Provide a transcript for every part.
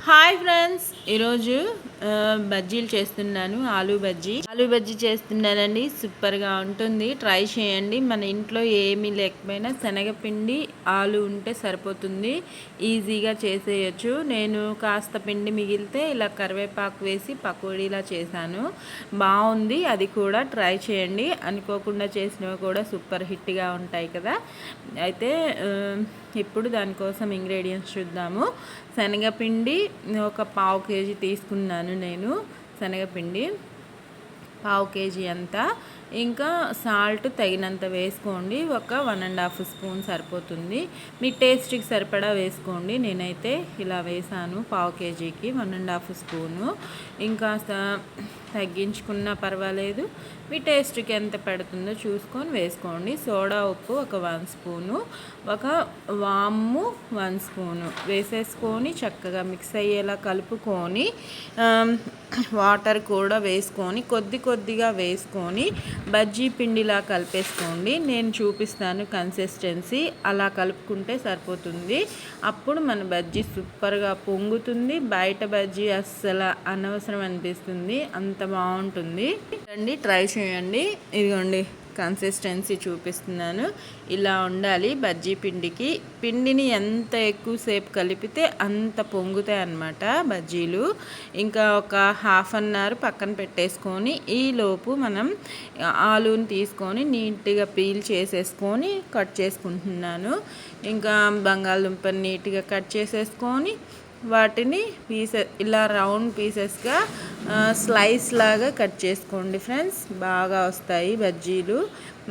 Hi friends, ఈరోజు బజ్జీలు చేస్తున్నాను. ఆలూ బజ్జీ చేస్తున్నానండి. సూపర్గా ఉంటుంది, ట్రై చేయండి. మన ఇంట్లో ఏమీ లేకపోయినా శనగపిండి ఆలు ఉంటే సరిపోతుంది, ఈజీగా చేసేయచ్చు. నేను కాస్త పిండి మిగిలితే ఇలా కరివేపాకు వేసి పకోడీలా చేశాను, బాగుంది. అది కూడా ట్రై చేయండి. అనుకోకుండా చేసినవి కూడా సూపర్ హిట్గా ఉంటాయి కదా. అయితే ఇప్పుడు దానికోసం ఇంగ్రీడియంట్స్ చూద్దాము. శనగపిండి ఒక పావు కేజీ తీసుకున్నాను నేను. శనగపిండి పావు కేజీ అంతా. ఇంకా సాల్ట్ తగినంత వేసుకోండి. ఒక 1.5 స్పూన్ సరిపోతుంది. మీ టేస్ట్కి సరిపడా వేసుకోండి. నేనైతే ఇలా వేసాను, పావు కేజీకి 1.5 స్పూను. ఇంకా తగ్గించుకున్నా పర్వాలేదు, మీ టేస్ట్కి ఎంత పెడుతుందో చూసుకొని వేసుకోండి. సోడా ఉప్పు ఒక 1 స్పూను, ఒక వాము 1 స్పూను వేసేసుకొని చక్కగా మిక్స్ అయ్యేలా కలుపుకొని వాటర్ కూడా వేసుకొని కొద్దిగా వేసుకొని బజ్జీ పిండిలా కలిపేసుకోండి. నేను చూపిస్తాను కన్సిస్టెన్సీ, అలా కలుపుకుంటే సరిపోతుంది. అప్పుడు మన బజ్జీ సూపర్గా పొంగుతుంది. బయట బజ్జీ అస్సలు అనవసరం అనిపిస్తుంది, అంత బాగుంటుంది. రండి ట్రై చేయండి. ఇదిగోండి కన్సిస్టెన్సీ చూపిస్తున్నాను, ఇలా ఉండాలి. బజ్జీ పిండిని ఎంత ఎక్కువసేపు కలిపితే అంత పొంగుతాయి అన్నమాట బజ్జీలు. ఇంకా ఒక హాఫ్ అన్ అవర్ పక్కన పెట్టేసుకొని ఈలోపు మనం ఆలూని తీసుకొని నీట్గా పీల్ చేసేసుకొని కట్ చేసుకుంటున్నాను. ఇంకా బంగాళదుంపని నీట్గా కట్ చేసేసుకొని వాటిని ఇలా రౌండ్ పీసెస్గా స్లైస్ లాగా కట్ చేసుకోండి ఫ్రెండ్స్, బాగా వస్తాయి బజ్జీలు.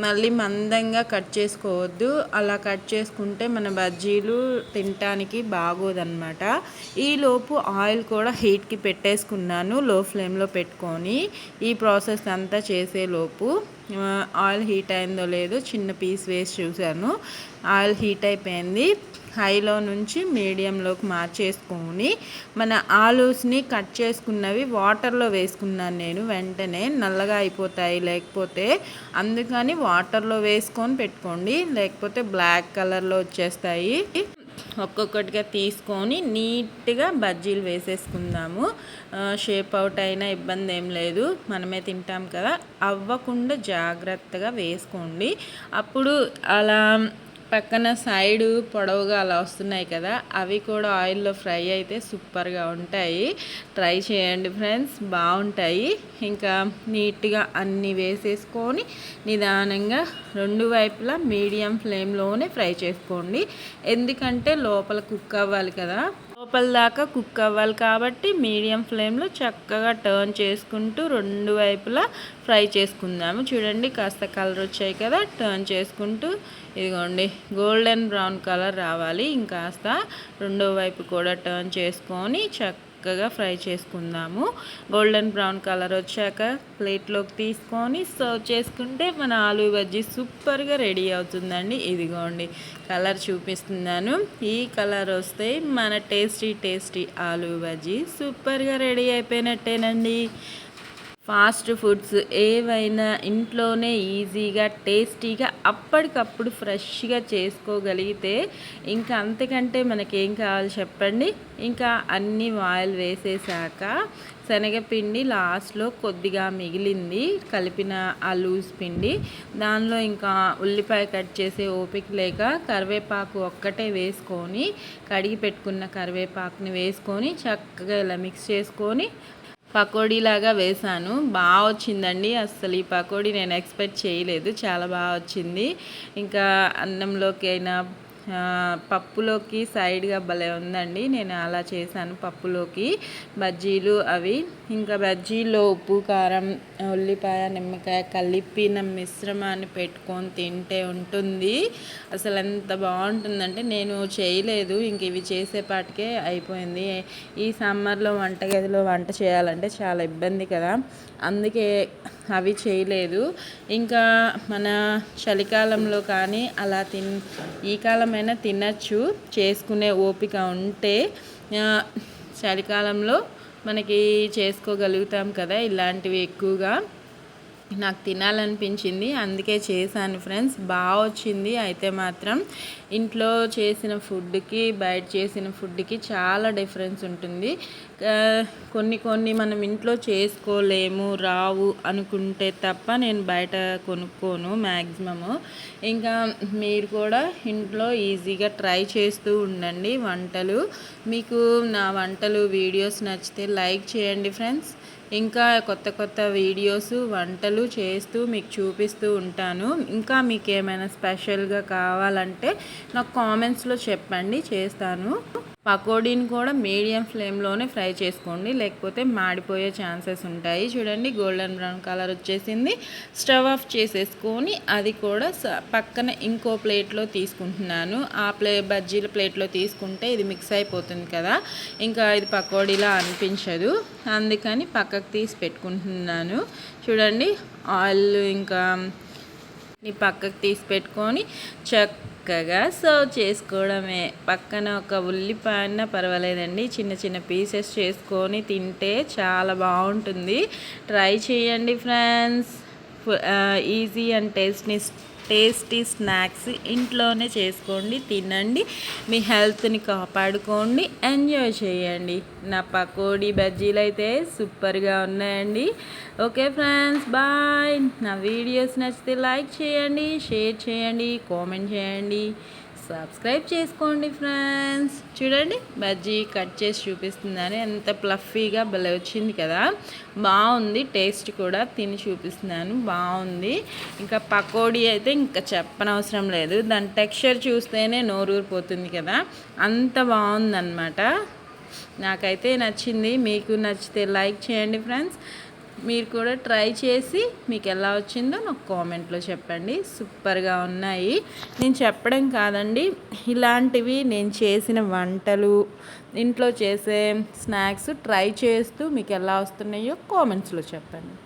మళ్ళీ మందంగా కట్ చేసుకోవద్దు, అలా కట్ చేసుకుంటే మన బజ్జీలు తినటానికి బాగోదన్నమాట. ఈలోపు ఆయిల్ కూడా హీట్కి పెట్టేసుకున్నాను, లో ఫ్లేమ్లో పెట్టుకొని. ఈ ప్రాసెస్ అంతా చేసేలోపు ఆయిల్ హీట్ అయిందో లేదో చిన్న పీస్ వేసి చూశాను. ఆయిల్ హీట్ అయిపోయింది. హైలో నుంచి మీడియంలోకి మార్చేసుకొని మన ఆలూస్ని కట్ చేసుకున్నవి వాటర్లో వేసుకున్నాను నేను. వెంటనే నల్లగా అయిపోతాయి లేకపోతే, అందుకని వాటర్లో వేసుకొని పెట్టుకోండి, లేకపోతే బ్లాక్ కలర్లో వచ్చేస్తాయి. ఒక్కొక్కటిగా తీసుకొని నీట్గా బజ్జీలు వేసేసుకుందాము. షేప్ అవుట్ అయినా ఇబ్బంది ఏం లేదు, మనమే తింటాం కదా. అవ్వకుండా జాగ్రత్తగా వేసుకోండి. అప్పుడు అలా పక్కన సైడు పొడవుగా అలా వస్తున్నాయి కదా, అవి కూడా ఆయిల్లో ఫ్రై అయితే సూపర్గా ఉంటాయి. ట్రై చేయండి ఫ్రెండ్స్, బాగుంటాయి. ఇంకా నీట్గా అన్నీ వేసేసుకొని నిదానంగా రెండు వైపులా మీడియం ఫ్లేమ్లోనే ఫ్రై చేసుకోండి. ఎందుకంటే లోపల కుక్ అవ్వాలి కదా, లోపల దాకా కుక్ అవ్వాలి కాబట్టి మీడియం ఫ్లేమ్లో చక్కగా టర్న్ చేసుకుంటూ రెండు వైపులా ఫ్రై చేసుకుందాము. చూడండి కాస్త కలర్ వచ్చాయి కదా, టర్న్ చేసుకుంటూ ఇదిగోండి గోల్డెన్ బ్రౌన్ కలర్ రావాలి. ఇంకాస్త రెండో వైపు కూడా టర్న్ చేసుకొని చక్కగా ఫ్రై చేసుకుందాము. గోల్డెన్ బ్రౌన్ కలర్ వచ్చాక ప్లేట్లోకి తీసుకొని సర్వ్ చేసుకుంటే మన ఆలూ బజ్జీ సూపర్గా రెడీ అవుతుందండి. ఇదిగోండి కలర్ చూపిస్తున్నాను, ఈ కలర్ వస్తే మన టేస్టీ ఆలూ బజ్జీ సూపర్గా రెడీ అయిపోయినట్టేనండి. ఫాస్ట్ ఫుడ్స్ ఏవైనా ఇంట్లోనే ఈజీగా టేస్టీగా అప్పటికప్పుడు ఫ్రెష్గా చేసుకోగలిగితే ఇంకా అంతకంటే మనకేం కావాలి చెప్పండి. ఇంకా అన్ని ఆయిల్ వేసేసాక శనగపిండి లాస్ట్లో కొద్దిగా మిగిలింది, కలిపిన ఆ లూజ్ పిండి, దానిలో ఇంకా ఉల్లిపాయ కట్ చేసే ఓపిక లేక కరివేపాకు ఒక్కటే వేసుకొని, కడిగి పెట్టుకున్న కరివేపాకుని వేసుకొని చక్కగా ఇలా మిక్స్ చేసుకొని పకోడీలాగా వేసాను. బాగా వచ్చిందండి. అస్సలు ఈ పకోడీ నేను ఎక్స్పెక్ట్ చేయలేదు, చాలా బాగా వచ్చింది. ఇంకా అన్నంలోకి అయినా పప్పులోకి సైడ్గా భలే ఉందండి. నేను అలా చేశాను పప్పులోకి బజ్జీలు అవి. ఇంకా బజ్జీలో ఉప్పు కారం ఉల్లిపాయ నిమ్మకాయ కలిపిన మిశ్రమాన్ని పెట్టుకొని తింటే ఉంటుంది అసలు ఎంత బాగుంటుందంటే. నేను చేయలేదు, ఇంక ఇవి చేసేపాటికే అయిపోయింది. ఈ సమ్మర్లో వంటగదిలో వంట చేయాలంటే చాలా ఇబ్బంది కదా, అందుకే అవి చేయలేదు. ఇంకా మన చలికాలంలో కానీ అలా ఈ కాలమైనా తినచ్చు చేసుకునే ఓపిక ఉంటే. చలికాలంలో మనకి చేసుకోగలుగుతాం కదా ఇలాంటివి ఎక్కువగా. నాకు తినాలనిపించింది, అందుకే చేశాను ఫ్రెండ్స్. బాగా వచ్చింది. అయితే మాత్రం ఇంట్లో చేసిన ఫుడ్కి బయట చేసిన ఫుడ్కి చాలా డిఫరెన్స్ ఉంటుంది. కొన్ని కొన్ని మనం ఇంట్లో చేసుకోలేము, రావు అనుకుంటే తప్ప నేను బయట కొనుక్కోను మ్యాక్సిమము. ఇంకా మీరు కూడా ఇంట్లో ఈజీగా ట్రై చేస్తూ ఉండండి వంటలు. మీకు నా వంటలు వీడియోస్ నచ్చితే లైక్ చేయండి ఫ్రెండ్స్. ఇంకా కొత్త కొత్త వీడియోస్ వంటలు చేస్తూ మీకు చూపిస్తూ ఉంటాను. ఇంకా మీకు ఏమైనా స్పెషల్గా కావాలంటే నాకు కామెంట్స్లో చెప్పండి, చేస్తాను. పకోడీని కూడా మీడియం ఫ్లేమ్లోనే ఫ్రై చేసుకోండి, లేకపోతే మాడిపోయే ఛాన్సెస్ ఉంటాయి. చూడండి గోల్డెన్ బ్రౌన్ కలర్ వచ్చేసింది. స్టవ్ ఆఫ్ చేసేసుకొని అది కూడా పక్కన ఇంకో ప్లేట్లో తీసుకుంటున్నాను. ఆ బజ్జీల ప్లేట్లో తీసుకుంటే ఇది మిక్స్ అయిపోతుంది కదా, ఇంకా ఇది పకోడీలా అనిపించదు. అందుకని పక్కకు తీసి పెట్టుకుంటున్నాను. చూడండి ఆయిల్ ఇంకా పక్కకు తీసి పెట్టుకొని చక్కగా సర్వ్ చేసుకోవడమే. పక్కన ఒక ఉల్లిపాయ పర్వాలేదండి, చిన్న చిన్న పీసెస్ చేసుకొని తింటే చాలా బాగుంటుంది. ట్రై చేయండి friends. Easy and tasty snacks ఇంట్లోనే చేసుకోండి, తినండి, మీ హెల్త్ని కాపాడుకోండి, ఎంజాయ్ చేయండి. నా పకోడీ బజ్జీలు అయితే సూపర్గా ఉన్నాయండి. Okay friends, bye. నా వీడియోస్ నచ్చితే లైక్ చేయండి, షేర్ చేయండి, కామెంట్ చేయండి, సబ్స్క్రైబ్ చేసుకోండి ఫ్రెండ్స్. చూడండి బజ్జీ కట్ చేసి చూపిస్తున్నాను, ఎంత ప్లఫీగా భలే వచ్చింది కదా, బాగుంది. టేస్ట్ కూడా తిని చూపిస్తున్నాను, బాగుంది. ఇంకా పకోడీ అయితే ఇంకా చెప్పనవసరం లేదు, దాని టెక్స్చర్ చూస్తేనే నోరూరిపోతుంది కదా, అంత బాగుందన్నమాట. నాకైతే నచ్చింది. మీకు నచ్చితే లైక్ చేయండి ఫ్రెండ్స్. మీరు కూడా ట్రై చేసి మీకు ఎలా వచ్చిందో నాకు కామెంట్లో చెప్పండి. సూపర్గా ఉన్నాయి. నేను చెప్పడం కాదండి, ఇలాంటివి నేను చేసిన వంటలు, ఇంట్లో చేసే స్నాక్స్ ట్రై చేస్తూ మీకు ఎలా వస్తున్నాయో కామెంట్స్లో చెప్పండి.